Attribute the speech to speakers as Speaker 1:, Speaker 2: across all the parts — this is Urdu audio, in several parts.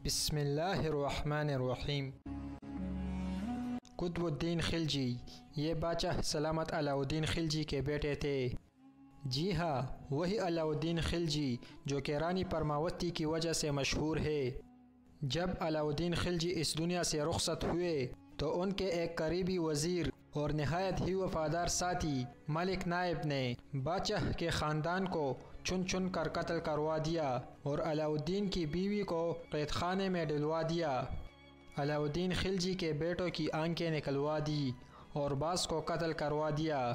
Speaker 1: بسم اللہ الرحمن الرحیم۔ قطب الدین خلجی یہ بادشاہ سلامت علاء الدین خلجی کے بیٹے تھے۔ جی ہاں، وہی علاء الدین خلجی جو کہ رانی پرماوتی کی وجہ سے مشہور ہے۔ جب علاء الدین خلجی اس دنیا سے رخصت ہوئے تو ان کے ایک قریبی وزیر اور نہایت ہی وفادار ساتھی ملک نائب نے بادشاہ کے خاندان کو چن چن کر قتل کروا دیا اور علاء الدین کی بیوی کو قید خانے میں ڈلوا دیا۔ علاء الدین خلجی کے بیٹوں کی آنکھیں نکلوا دی اور بعض کو قتل کروا دیا،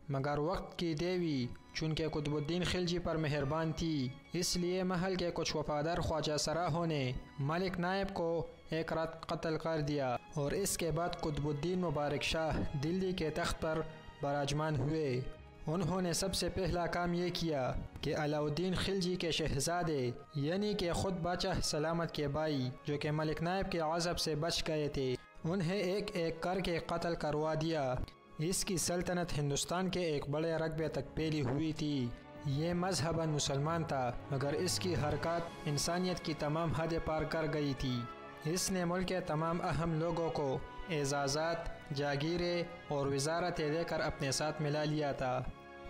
Speaker 1: مگر وقت کی دیوی چونکہ قطب الدین خلجی پر مہربان تھی، اس لیے محل کے کچھ وفادار خواجہ سراہوں نے ملک نائب کو ایک رات قتل کر دیا اور اس کے بعد قطب الدین مبارک شاہ دلی کے تخت پر براجمان ہوئے۔ انہوں نے سب سے پہلا کام یہ کیا کہ علاء الدین خلجی کے شہزادے یعنی کہ خود بادشاہ سلامت کے بھائی جو کہ ملک نائب کے عذاب سے بچ گئے تھے، انہیں ایک ایک کر کے قتل کروا دیا۔ اس کی سلطنت ہندوستان کے ایک بڑے رقبے تک پھیلی ہوئی تھی۔ یہ مذہباً مسلمان تھا مگر اس کی حرکات انسانیت کی تمام حدیں پار کر گئی تھی۔ اس نے ملک کے تمام اہم لوگوں کو اعزازات، جاگیریں اور وزارتیں دے کر اپنے ساتھ ملا لیا تھا۔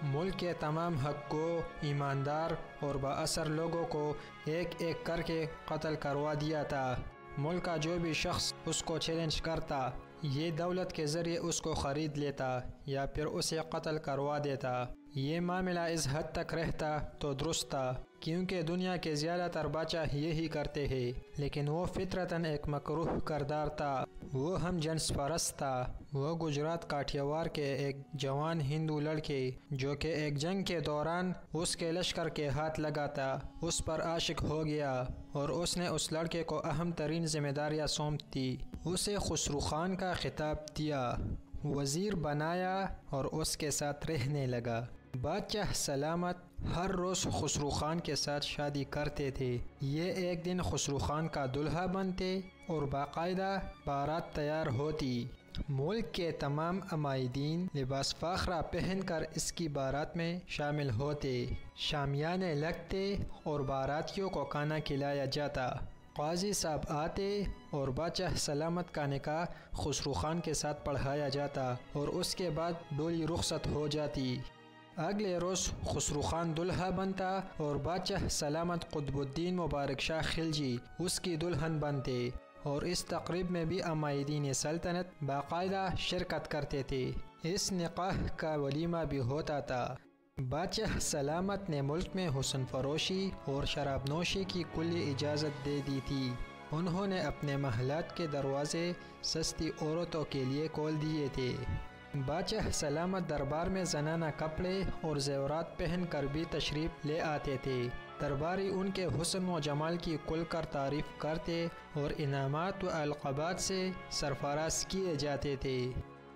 Speaker 1: ملک کے تمام حق گو، ایماندار اور با اثر لوگوں کو ایک ایک کر کے قتل کروا دیا تھا۔ ملک کا جو بھی شخص اس کو چیلنج کرتا، یہ دولت کے ذریعے اس کو خرید لیتا یا پھر اسے قتل کروا دیتا۔ یہ معاملہ اس حد تک رہتا تو درست تھا کیونکہ دنیا کے زیادہ تر بادشاہ یہی کرتے ہیں، لیکن وہ فطرتاً ایک مکروہ کردار تھا۔ وہ ہم جنس پرست تھا۔ وہ گجرات کاٹھیاوار کے ایک جوان ہندو لڑکے جو کہ ایک جنگ کے دوران اس کے لشکر کے ہاتھ لگا تھا، اس پر عاشق ہو گیا اور اس نے اس لڑکے کو اہم ترین ذمہ داریاں سونپ دی۔ اسے خسرو خان کا خطاب دیا، وزیر بنایا اور اس کے ساتھ رہنے لگا۔ بادشاہ سلامت ہر روز خسرو خان کے ساتھ شادی کرتے تھے۔ یہ ایک دن خسرو خان کا دلہا بنتے اور باقاعدہ بارات تیار ہوتی۔ ملک کے تمام عمائدین لباس فاخرہ پہن کر اس کی بارات میں شامل ہوتے، شامیانے لگتے اور باراتیوں کو کھانا کھلایا جاتا۔ قاضی صاحب آتے اور بادشاہ سلامت کا نکاح خسرو خان کے ساتھ پڑھایا جاتا اور اس کے بعد ڈولی رخصت ہو جاتی۔ اگلے روز خسرو خان دلہا بنتا اور بادشاہ سلامت قطب الدین مبارک شاہ خلجی اس کی دلہن بنتے اور اس تقریب میں بھی عمائدین سلطنت باقاعدہ شرکت کرتے تھے۔ اس نکاح کا ولیمہ بھی ہوتا تھا۔ بادشاہ سلامت نے ملک میں حسن فروشی اور شراب نوشی کی کلی اجازت دے دی تھی۔ انہوں نے اپنے محلات کے دروازے سستی عورتوں کے لیے کھول دیے تھے۔ بادشاہ سلامت دربار میں زنانہ کپڑے اور زیورات پہن کر بھی تشریف لے آتے تھے۔ درباری ان کے حسن و جمال کی کھل کر تعریف کرتے اور انعامات و القابات سے سرفراز کیے جاتے تھے۔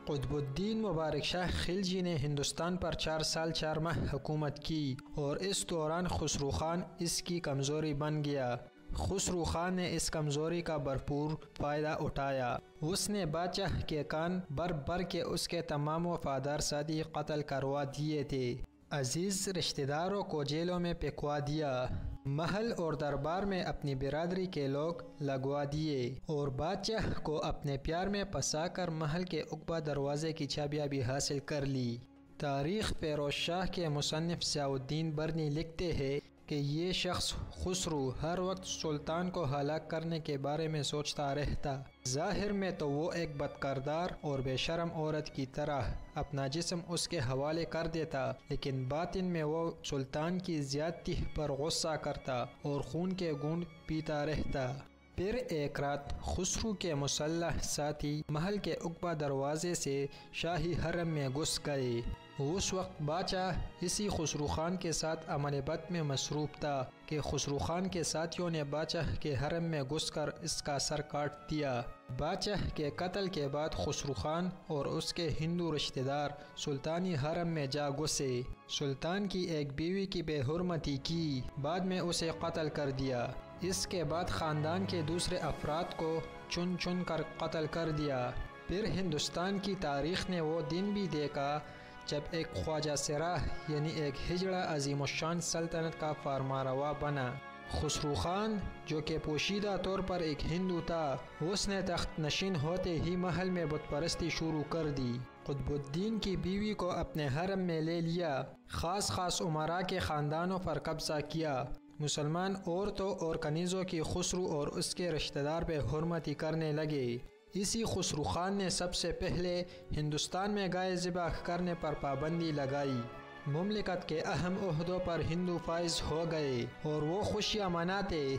Speaker 1: قطب الدین مبارک شاہ خلجی نے ہندوستان پر 4 سال 4 ماہ حکومت کی اور اس دوران خسرو خان اس کی کمزوری بن گیا۔ خسرو خان نے اس کمزوری کا بھرپور فائدہ اٹھایا۔ اس نے بادشاہ کے کان بھر بھر کے اس کے تمام وفادار ساتھی قتل کروا دیے تھے۔ عزیز رشتہ داروں کو جیلوں میں پھینکوا دیا۔ محل اور دربار میں اپنی برادری کے لوگ لگوا دیے اور بادشاہ کو اپنے پیار میں پھنسا کر محل کے عقبہ دروازے کی چابیاں بھی حاصل کر لی۔ تاریخ فیروز شاہ کے مصنف ضیاء الدین برنی لکھتے ہیں کہ یہ شخص خسرو ہر وقت سلطان کو ہلاک کرنے کے بارے میں سوچتا رہتا۔ ظاہر میں تو وہ ایک بد کردار اور بے شرم عورت کی طرح اپنا جسم اس کے حوالے کر دیتا، لیکن باطن میں وہ سلطان کی زیادتی پر غصہ کرتا اور خون کے گھونٹ پیتا رہتا۔ پھر ایک رات خسرو کے مسلح ساتھی محل کے عقبہ دروازے سے شاہی حرم میں گھس گئے۔ اس وقت بادشاہ اسی خسرو خان کے ساتھ عمل بد میں مصروف تھا کہ خسرو خان کے ساتھیوں نے بادشاہ کے حرم میں گھس کر اس کا سر کاٹ دیا۔ بادشاہ کے قتل کے بعد خسرو خان اور اس کے ہندو رشتہ دار سلطانی حرم میں جا گھسے۔ سلطان کی ایک بیوی کی بے حرمتی کی، بعد میں اسے قتل کر دیا۔ اس کے بعد خاندان کے دوسرے افراد کو چن چن کر قتل کر دیا۔ پھر ہندوستان کی تاریخ نے وہ دن بھی دیکھا جب ایک خواجہ سراہ یعنی ایک ہجڑا عظیم الشان سلطنت کا فرمانروا بنا۔ خسرو خان جو کہ پوشیدہ طور پر ایک ہندو تھا، اس نے تخت نشین ہوتے ہی محل میں بت پرستی شروع کر دی۔ قطب الدین کی بیوی کو اپنے حرم میں لے لیا، خاص امراء کے خاندانوں پر قبضہ کیا۔ مسلمان عورتوں اور کنیزوں کی خسرو اور اس کے رشتہ دار پہ حرمتی کرنے لگے۔ اسی خسرو خان نے سب سے پہلے ہندوستان میں گائے ذبح کرنے پر پابندی لگائی۔ مملکت کے اہم عہدوں پر ہندو فائز ہو گئے اور وہ خوشیاں مناتے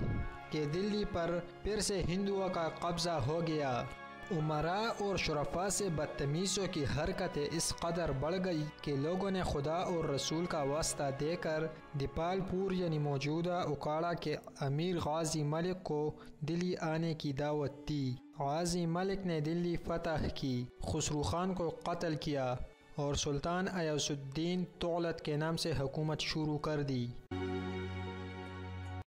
Speaker 1: کہ دلی پر پھر سے ہندوؤں کا قبضہ ہو گیا۔ امراء اور شرفاء سے بدتمیزیوں کی حرکتیں اس قدر بڑھ گئی کہ لوگوں نے خدا اور رسول کا واسطہ دے کر دیپال پور یعنی موجودہ اکاڑا کے امیر غازی ملک کو دلی آنے کی دعوت دی۔ غازی ملک نے دلی فتح کی، خسرو خان کو قتل کیا اور سلطان ایاز الدین تغلق کے نام سے حکومت شروع کر دی۔